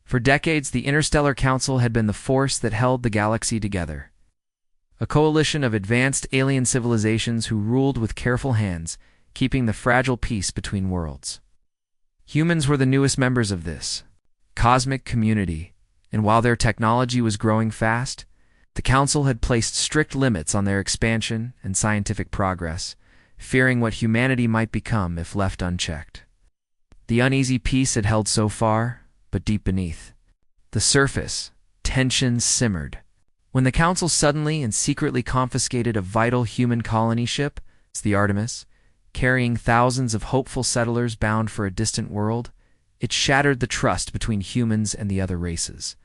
For decades, the Interstellar Council had been the force that held the galaxy together. A coalition of advanced alien civilizations who ruled with careful hands, keeping the fragile peace between worlds. Humans were the newest members of this cosmic community, and while their technology was growing fast, the Council had placed strict limits on their expansion and scientific progress, fearing what humanity might become if left unchecked. The uneasy peace had held so far, but deep beneath the surface, tensions simmered. When the Council suddenly and secretly confiscated a vital human colony ship, the Artemis, carrying thousands of hopeful settlers bound for a distant world, it shattered the trust between humans and the other races.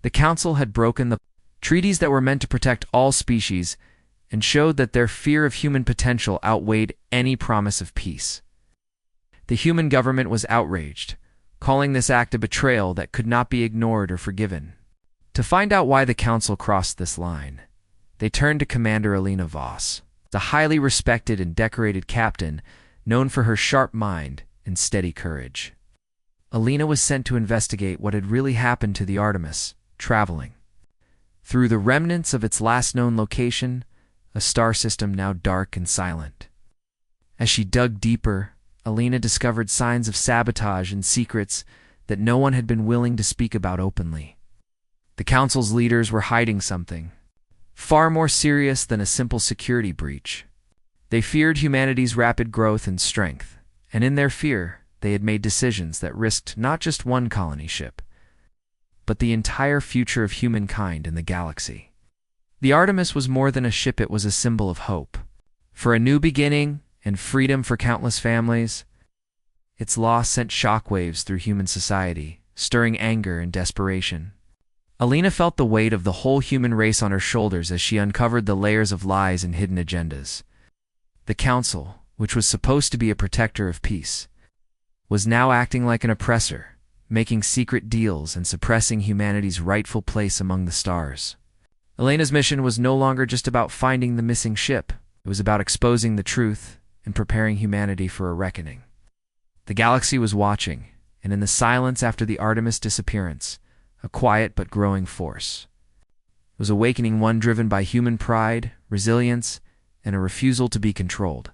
The Council had broken the treaties that were meant to protect all species and showed that their fear of human potential outweighed any promise of peace. The human government was outraged, calling this act a betrayal that could not be ignored or forgiven. To find out why the Council crossed this line, they turned to Commander Alina Voss, the highly respected and decorated captain known for her sharp mind and steady courage. Alina was sent to investigate what had really happened to the Artemis, traveling through the remnants of its last known location, a star system now dark and silent. As she dug deeper, Alina discovered signs of sabotage and secrets that no one had been willing to speak about openly. The Council's leaders were hiding something far more serious than a simple security breach. They feared humanity's rapid growth and strength, and in their fear, they had made decisions that risked not just one colony ship, but the entire future of humankind in the galaxy. The Artemis was more than a ship, it was a symbol of hope. For a new beginning and freedom for countless families, its loss sent shockwaves through human society, stirring anger and desperation. Alina felt the weight of the whole human race on her shoulders as she uncovered the layers of lies and hidden agendas. The Council, which was supposed to be a protector of peace, was now acting like an oppressor, making secret deals and suppressing humanity's rightful place among the stars. Alina's mission was no longer just about finding the missing ship. It was about exposing the truth and preparing humanity for a reckoning. The galaxy was watching, and in the silence after the Artemis disappearance, a quiet but growing force was awakening, one driven by human pride, resilience, and a refusal to be controlled.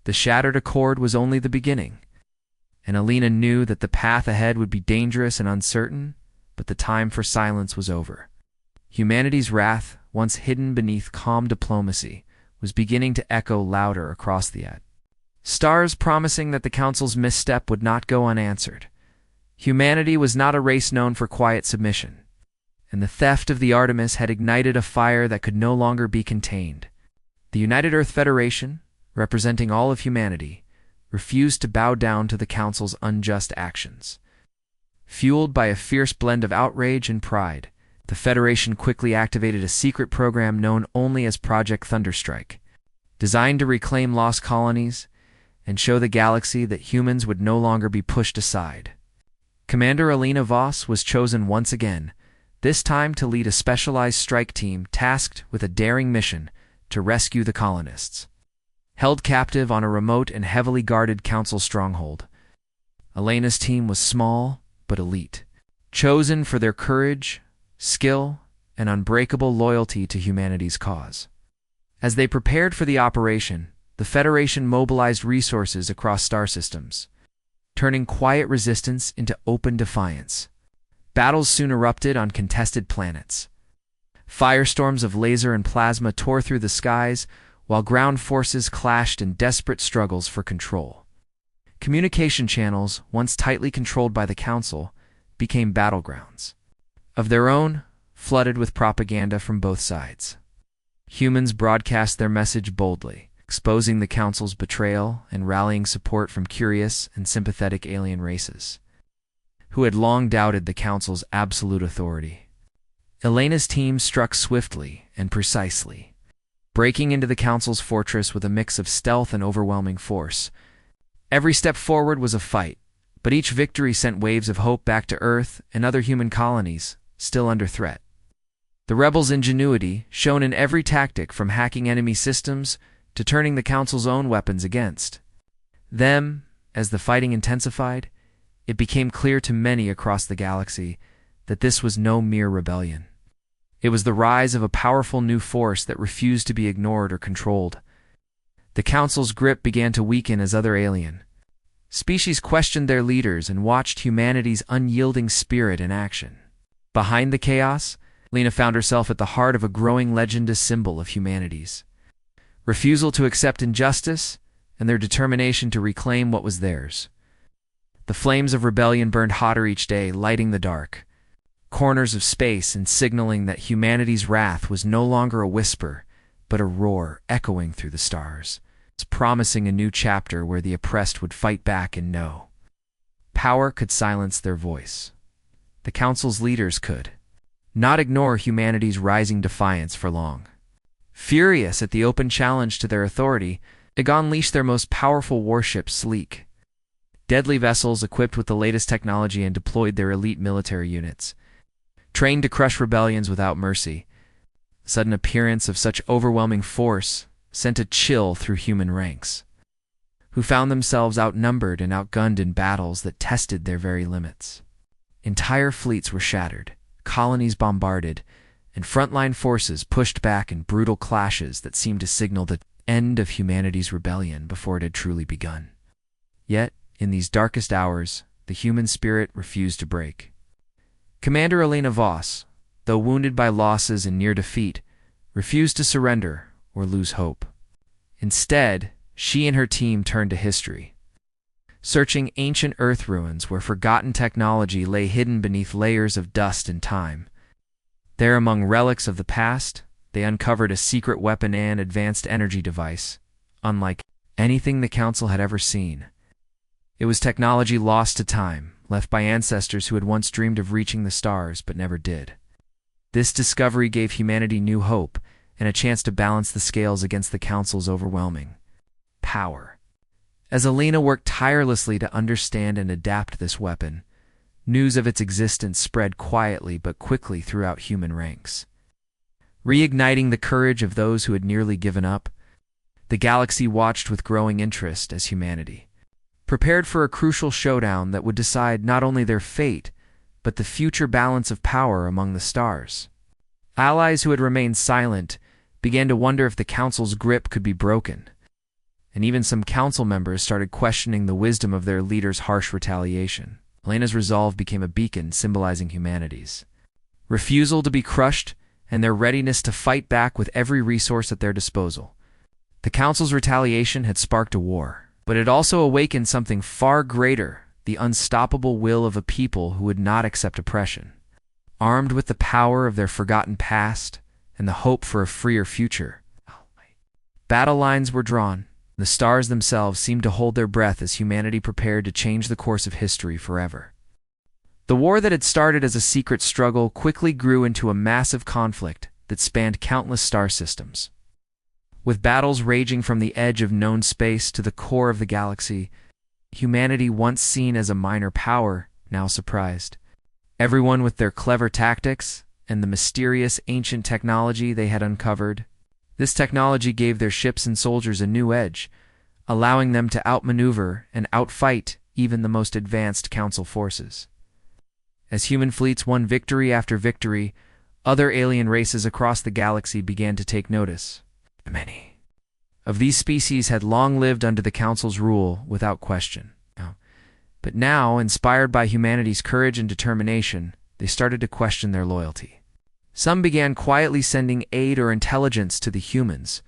The shattered accord was only the beginning, and Alina knew that the path ahead would be dangerous and uncertain, but the time for silence was over. Humanity's wrath, once hidden beneath calm diplomacy, was beginning to echo louder across the atmosphere. Stars promising that the Council's misstep would not go unanswered. Humanity was not a race known for quiet submission, and the theft of the Artemis had ignited a fire that could no longer be contained. The United Earth Federation, representing all of humanity, refused to bow down to the Council's unjust actions. Fueled by a fierce blend of outrage and pride, the Federation quickly activated a secret program known only as Project Thunderstrike, designed to reclaim lost colonies and show the galaxy that humans would no longer be pushed aside. Commander Alina Voss was chosen once again, this time to lead a specialized strike team tasked with a daring mission to rescue the colonists. Held captive on a remote and heavily guarded Council stronghold, Alina's team was small but elite, chosen for their courage, skill, and unbreakable loyalty to humanity's cause. As they prepared for the operation, the Federation mobilized resources across star systems, turning quiet resistance into open defiance. Battles soon erupted on contested planets. Firestorms of laser and plasma tore through the skies, while ground forces clashed in desperate struggles for control. Communication channels, once tightly controlled by the Council, became battlegrounds of their own, flooded with propaganda from both sides. Humans broadcast their message boldly, exposing the Council's betrayal and rallying support from curious and sympathetic alien races, who had long doubted the Council's absolute authority. Elena's team struck swiftly and precisely, breaking into the Council's fortress with a mix of stealth and overwhelming force. Every step forward was a fight, but each victory sent waves of hope back to Earth and other human colonies still under threat. The rebels' ingenuity, shown in every tactic from hacking enemy systems to turning the Council's own weapons against them. As the fighting intensified, it became clear to many across the galaxy that this was no mere rebellion. It was the rise of a powerful new force that refused to be ignored or controlled. The Council's grip began to weaken as other alien species questioned their leaders and watched humanity's unyielding spirit in action. Behind the chaos, Lena found herself at the heart of a growing legend, a symbol of humanity's refusal to accept injustice and their determination to reclaim what was theirs. The flames of rebellion burned hotter each day, lighting the dark corners of space and signaling that humanity's wrath was no longer a whisper, but a roar echoing through the stars, promising a new chapter where the oppressed would fight back and know power could silence their voice. The Council's leaders could not ignore humanity's rising defiance for long. Furious at the open challenge to their authority, they unleashed their most powerful warship, Sleek, deadly vessels equipped with the latest technology, and deployed their elite military units, trained to crush rebellions without mercy. The sudden appearance of such overwhelming force sent a chill through human ranks, who found themselves outnumbered and outgunned in battles that tested their very limits. Entire fleets were shattered, colonies bombarded, and frontline forces pushed back in brutal clashes that seemed to signal the end of humanity's rebellion before it had truly begun. Yet, in these darkest hours, the human spirit refused to break. Commander Elena Voss, though wounded by losses and near defeat, refused to surrender or lose hope. Instead, she and her team turned to history, searching ancient Earth ruins where forgotten technology lay hidden beneath layers of dust and time. There, among relics of the past, they uncovered a secret weapon and advanced energy device, unlike anything the Council had ever seen. It was technology lost to time, left by ancestors who had once dreamed of reaching the stars but never did. This discovery gave humanity new hope and a chance to balance the scales against the Council's overwhelming power. As Elena worked tirelessly to understand and adapt this weapon, news of its existence spread quietly but quickly throughout human ranks. Reigniting the courage of those who had nearly given up, the galaxy watched with growing interest as humanity prepared for a crucial showdown that would decide not only their fate, but the future balance of power among the stars. Allies who had remained silent began to wonder if the Council's grip could be broken, and even some Council members started questioning the wisdom of their leader's harsh retaliation. Elena's resolve became a beacon symbolizing humanity's refusal to be crushed and their readiness to fight back with every resource at their disposal. The Council's retaliation had sparked a war, but it also awakened something far greater, the unstoppable will of a people who would not accept oppression. Armed with the power of their forgotten past and the hope for a freer future, battle lines were drawn. The stars themselves seemed to hold their breath as humanity prepared to change the course of history forever. The war that had started as a secret struggle quickly grew into a massive conflict that spanned countless star systems. With battles raging from the edge of known space to the core of the galaxy, humanity, once seen as a minor power, now surprised. Everyone with their clever tactics and the mysterious ancient technology they had uncovered. This technology gave their ships and soldiers a new edge, allowing them to outmaneuver and outfight even the most advanced Council forces. As human fleets won victory after victory, other alien races across the galaxy began to take notice. Many of these species had long lived under the Council's rule without question. But now, inspired by humanity's courage and determination, they started to question their loyalty. Some began quietly sending aid or intelligence to the humans,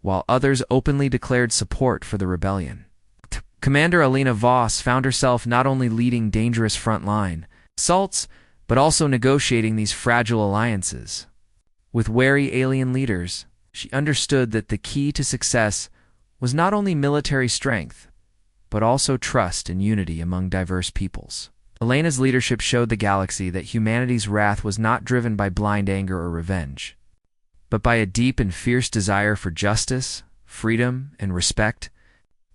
while others openly declared support for the rebellion. Commander Elena Voss found herself not only leading dangerous front-line assaults, but also negotiating these fragile alliances. With wary alien leaders, she understood that the key to success was not only military strength, but also trust and unity among diverse peoples. Elena's leadership showed the galaxy that humanity's wrath was not driven by blind anger or revenge, but by a deep and fierce desire for justice, freedom, and respect.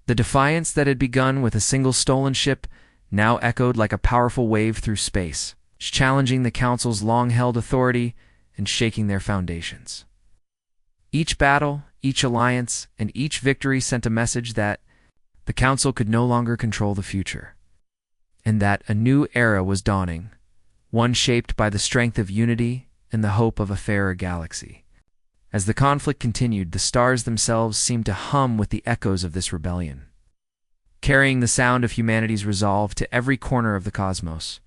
The defiance that had begun with a single stolen ship now echoed like a powerful wave through space, challenging the Council's long-held authority and shaking their foundations. Each battle, each alliance, and each victory sent a message that the Council could no longer control the future. and that a new era was dawning, one shaped by the strength of unity and the hope of a fairer galaxy. As the conflict continued, the stars themselves seemed to hum with the echoes of this rebellion, carrying the sound of humanity's resolve to every corner of the cosmos,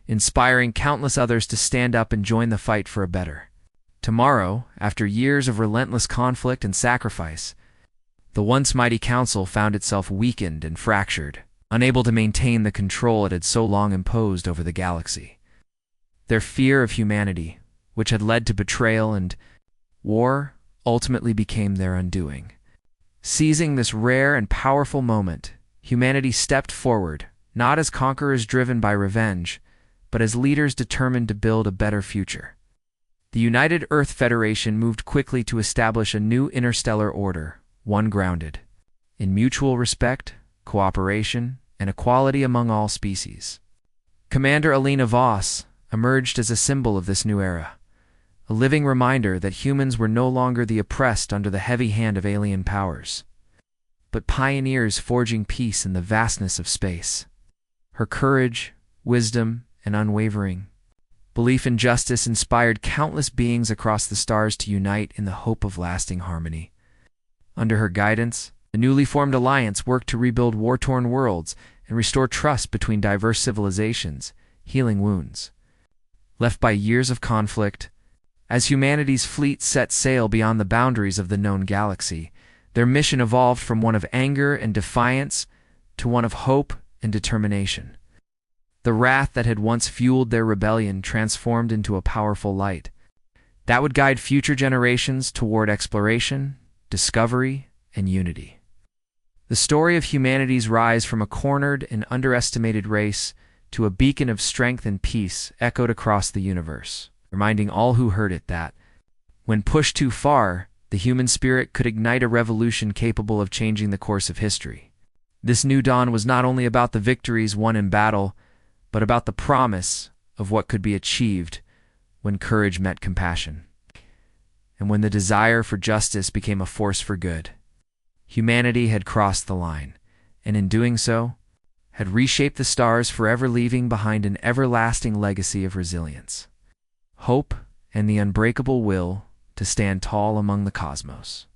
inspiring countless others to stand up and join the fight for a better tomorrow. After years of relentless conflict and sacrifice, the once mighty council found itself weakened and fractured, unable to maintain the control it had so long imposed over the galaxy. Their fear of humanity, which had led to betrayal and war, ultimately became their undoing. Seizing this rare and powerful moment, humanity stepped forward, not as conquerors driven by revenge, but as leaders determined to build a better future. The United Earth Federation moved quickly to establish a new interstellar order, one grounded in mutual respect, cooperation, and equality among all species. Commander Alina Voss emerged as a symbol of this new era, a living reminder that humans were no longer the oppressed under the heavy hand of alien powers, but pioneers forging peace in the vastness of space. Her courage, wisdom, and unwavering belief in justice inspired countless beings across the stars to unite in the hope of lasting harmony. Under her guidance, the newly formed alliance worked to rebuild war-torn worlds and restore trust between diverse civilizations, healing wounds left by years of conflict. As humanity's fleet set sail beyond the boundaries of the known galaxy, their mission evolved from one of anger and defiance to one of hope and determination. The wrath that had once fueled their rebellion transformed into a powerful light that would guide future generations toward exploration, discovery, and unity. The story of humanity's rise from a cornered and underestimated race to a beacon of strength and peace echoed across the universe, reminding all who heard it that, when pushed too far, the human spirit could ignite a revolution capable of changing the course of history. This new dawn was not only about the victories won in battle, but about the promise of what could be achieved when courage met compassion, and when the desire for justice became a force for good. Humanity had crossed the line, and in doing so, had reshaped the stars, forever leaving behind an everlasting legacy of resilience, hope, and the unbreakable will to stand tall among the cosmos.